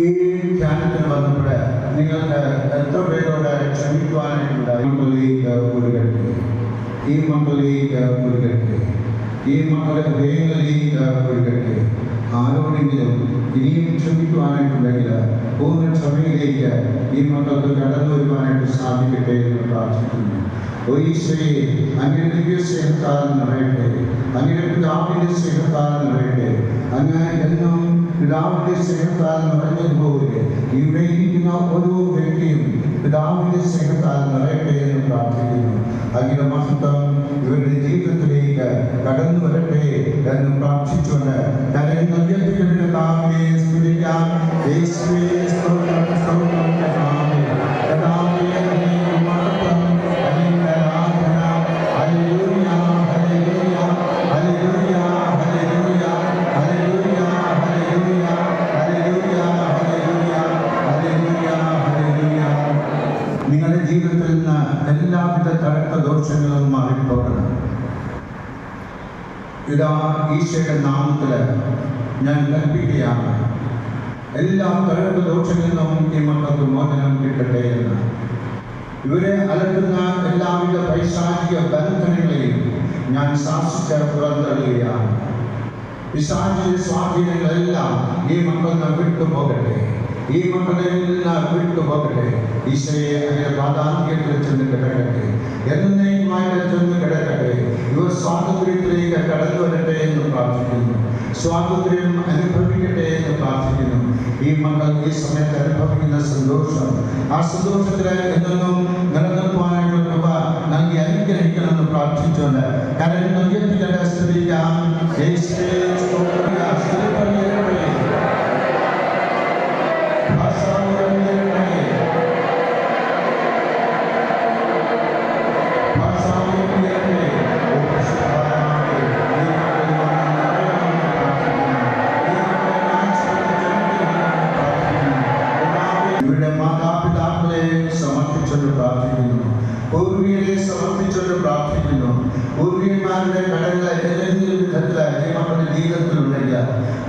ഈ ധ്യാനത്തിന് വന്നപ്പോൾ നിങ്ങൾക്ക് എത്ര പേരോട് ക്ഷമിക്കുവാനായിട്ടുണ്ട്? ഈ മക്കളിലേക്ക് ഒഴുകട്ടെ, ഈ മക്കളുടെ ഹൃദയങ്ങളിലേക്ക് ഒഴുകട്ടെ. ആരോടെങ്കിലും ഇനിയും ക്ഷമിക്കുവാനായിട്ടുണ്ടെങ്കിൽ പൂർണ്ണ ക്ഷമയിലേക്ക് ഈ മക്കൾക്ക് കടന്നു വരുവാനായിട്ട് സാധിക്കട്ടെ എന്ന് പ്രാർത്ഥിക്കുന്നു. ഈശോയെ, അങ്ങയുടെ ദിവ്യ സ്നേഹത്താൽ നിറയട്ടെ, അങ്ങയുടെ പിതാവിൻ്റെ സ്നേഹത്താൽ നിറയട്ടെ. അങ്ങ് എന്നും പിതാവിൻ്റെ സ്നേഹത്താൽ നിറഞ്ഞതുപോലെ ഇവിടെ ഇരിക്കുന്ന ഓരോ വ്യക്തിയും പിതാവിൻ്റെ സ്നേഹത്താൽ നിറയട്ടെ എന്ന് പ്രാർത്ഥിക്കുന്നു. അങ്ങയുടെ മഹത്വം ഇവരുടെ ജീവിതത്തിലേക്ക് കടന്നു വരട്ടെ എന്ന് പ്രാർത്ഥിച്ചുകൊണ്ട് നിങ്ങളുടെ ജീവിതത്തിൽ നിന്ന് എല്ലാവിധ തഴക്ക ദോഷങ്ങളും മാറിപ്പോകണം. ഇതാ ഈശോയുടെ നാമത്തിൽ ഞാൻ കൽപ്പിക്കുകയാണ്, എല്ലാ തഴക്ക ദോഷങ്ങളിൽ നിന്നും ഈ മക്കൾക്ക് മോചനം കിട്ടട്ടെ എന്ന്. ഇവരെ അലട്ടുന്ന എല്ലാവിധ പൈശാചിക ബന്ധനങ്ങളെയും ഞാൻ ശാസിച്ച് പുറന്തള്ളുകയാണ്. പിശാചിക സ്വാധീനങ്ങളെല്ലാം ഈ മക്കൾ വിട്ടുപോകട്ടെ, ഈ മക്കളിൽ നിന്ന് വിട്ടുപോകട്ടെ. ഈശോയെ അങ്ങനെ പ്രാധാന്യത്തിൽ ചെന്ന് കിടക്കട്ടെ, എന്നേക്കുമായി ചെന്ന് കിടക്കട്ടെ. ഇവർ സ്വാതന്ത്ര്യത്തിലേക്ക് കടന്നു വരട്ടെ എന്ന് പ്രാർത്ഥിക്കുന്നു, സ്വാതന്ത്ര്യം അനുഭവിക്കട്ടെ എന്ന് പ്രാർത്ഥിക്കുന്നു. ഈ മക്കൾ ഈ സമയത്ത് അനുഭവിക്കുന്ന സന്തോഷം, ആ സന്തോഷത്തിൽ എന്നും നിലനിൽക്കുവാനായിട്ടുള്ള കൃപ നൽകി അനുഗ്രഹിക്കണമെന്ന് പ്രാർത്ഥിച്ചുകൊണ്ട് കരങ്ങൾ ഉയർത്തിക്കൊണ്ട് സ്തുതിക്കാം. ഇവരുടെ മാതാപിതാക്കളെ സമർപ്പിച്ചുകൊണ്ട് പ്രാർത്ഥിക്കുന്നു, പൂർവികരെ സമർപ്പിച്ചുകൊണ്ട് പ്രാർത്ഥിക്കുന്നു. പൂർവികന്മാരുടെ കടങ്ങൾ ഏതെങ്കിലും വിധത്തിൽ ഈ മക്കളുടെ ജീവിതത്തിലുണ്ടെങ്കിൽ,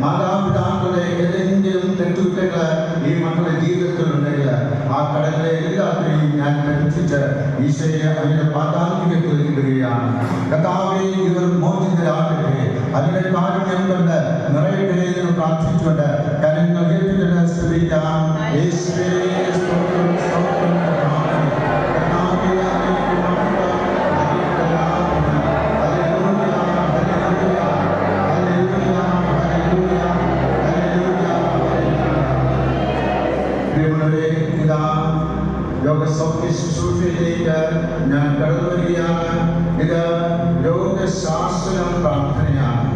മാതാപിതാക്കളുടെ ഏതെങ്കിലും തെറ്റുകുറ്റങ്ങൾ ഈ മക്കളുടെ ജീവിതത്തിലുണ്ടെങ്കിൽ, ആ കടങ്ങളെ എല്ലാത്തിനെയും ഞാൻ ബന്ധിച്ച് ഈശോയെ അവരുടെ പാതാന്തികത്തിൽ ഇടുകയാണ്. കർത്താവേ, ഇവർ മോചിതരാകട്ടെ, അതിന്റെ കാരുണ്യം കൊണ്ട് നിറയട്ടെ എന്ന് പ്രാർത്ഥിച്ചുകൊണ്ട് കരങ്ങൾ ഉയർത്തിക്കൊണ്ട് സ്തുതിക്കാം. യേശുവേ സ്തോത്രം, സ്തോത്രം. രോഗസൗഖ്യ ശുശ്രൂഷയിലേക്ക് ഞാൻ കടന്നു വരികയാണ്. ഇത് രോഗശാസ്ത്രം പ്രാർത്ഥനയാണ്.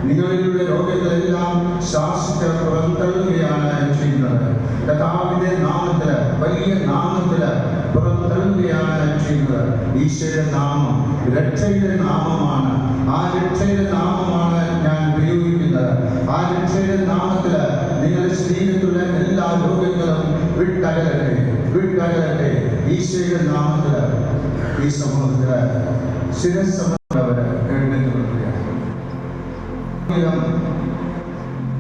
നിങ്ങളിലൂടെ രോഗങ്ങളെല്ലാം ശാസിച്ച് പുറന്തള്ളുകയാണ് ചെയ്യുന്നത്. കർത്താവിന്റെ നാമത്തില്, വലിയ നാമത്തില് പുറന്തള്ളുകയാണ് ചെയ്യുന്നത്. ഈശോയുടെ നാമം രക്ഷയുടെ നാമമാണ്. ആ രക്ഷയുടെ നാമമാണ് ഞാൻ ഉപയോഗിക്കുന്നത്. ആ രക്ഷയുടെ നാമത്തില് നിങ്ങളുടെ ശരീരത്തിലുള്ള എല്ലാ രോഗങ്ങളും വിട്ടകലട്ടെ, വിട്ടകലട്ടെ. ഈശോയുടെ നാമത്തില് ഈ സമൂഹത്തില് ശിരസ്സമുള്ളവര് എഴുന്നേറ്റ് നിൽക്കുകയാണ്.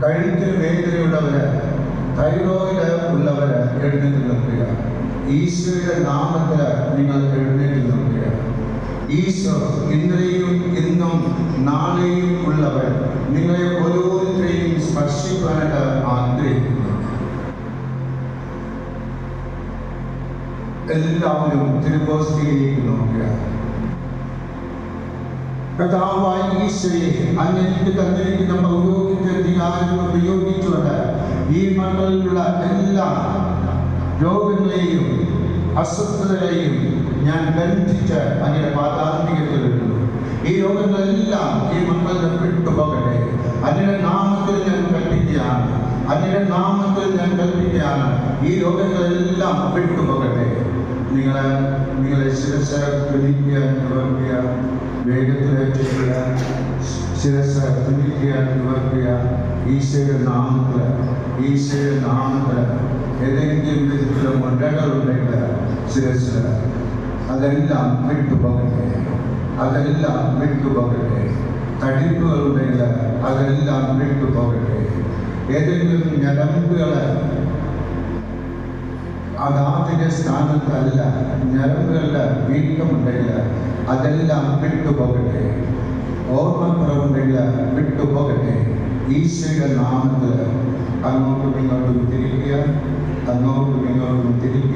കഴുത്തിന് വേദനയുള്ളവര്, തൈറോയിഡ് ഉള്ളവര് എഴുന്നേറ്റ് നിൽക്കുക. ഈശോയുടെ നാമത്തില് നിങ്ങൾ എഴുന്നേറ്റ് നിൽക്കുക. ഈശോ ഇന്നലെയും ഇന്നും നാളെയും ഉള്ളവർ നിങ്ങളെ ഓരോരുത്തരെയും സ്പർശിക്കാനായിട്ട് ആഗ്രഹിക്കുന്നു. എല്ലാവരും തിരുവോസ്തിയിലേക്ക് നോക്കുക. കർത്താവായ ഈശോയെ, അങ്ങ് എനിക്ക് തന്നിരിക്കുന്ന പൗരോഹിത്യ അധികാരം ഉപയോഗിച്ചുകൊണ്ട് ഈ മക്കളിലുള്ള എല്ലാ രോഗങ്ങളെയും അസ്വസ്ഥതകളെയും ഞാൻ ബന്ധിച്ച് അങ്ങയുടെ പാതാന്തികത്തിൽ ഇടുന്നു. ഈ രോഗങ്ങളെല്ലാം ഈ മക്കളുടെ വിട്ടുപോകട്ടെ. അങ്ങയുടെ നാമത്തിൽ ഞാൻ കൽപ്പിക്കുകയാണ്, അങ്ങയുടെ നാമത്തിൽ ഞാൻ കൽപ്പിക്കുകയാണ്. ഈ രോഗങ്ങളെല്ലാം വിട്ടുപോകട്ടെ. നിങ്ങളെ ശിരസ് പിടിക്കുക, നിവർക്കുക, വേഗത്തിൽ ചെയ്യുക. ശിരസ് പിടിക്കുക, നിവർക്കുക. ഈശോയുടെ നാമത്തിൽ, ഈശോയുടെ നാമത്തിൽ ഏതെങ്കിലും വിധത്തിലുള്ള മുണ്ടകളുണ്ടെങ്കിൽ ശിരസ് അതെല്ലാം വിട്ടുപോകട്ടെ, അതെല്ലാം വിട്ടുപോകട്ടെ. തടിപ്പുകളുണ്ടെങ്കിൽ അതെല്ലാം വിട്ടുപോകട്ടെ. ഏതെങ്കിലും ഞരമ്പുകൾ അതാതിൻ്റെ സ്ഥാനത്തല്ല, ഞരമ്പുകളിൽ വീക്കമുണ്ടെങ്കിൽ അതെല്ലാം വിട്ടുപോകട്ടെ. ഓർമ്മക്കുറവുണ്ടെങ്കിൽ വിട്ടുപോകട്ടെ. ഈശോയുടെ നാമത്തിൽ അങ്ങോട്ടും ഇങ്ങോട്ടും തിരിക്കുക, അങ്ങോട്ടും ഇങ്ങോട്ടും തിരിക്കുക.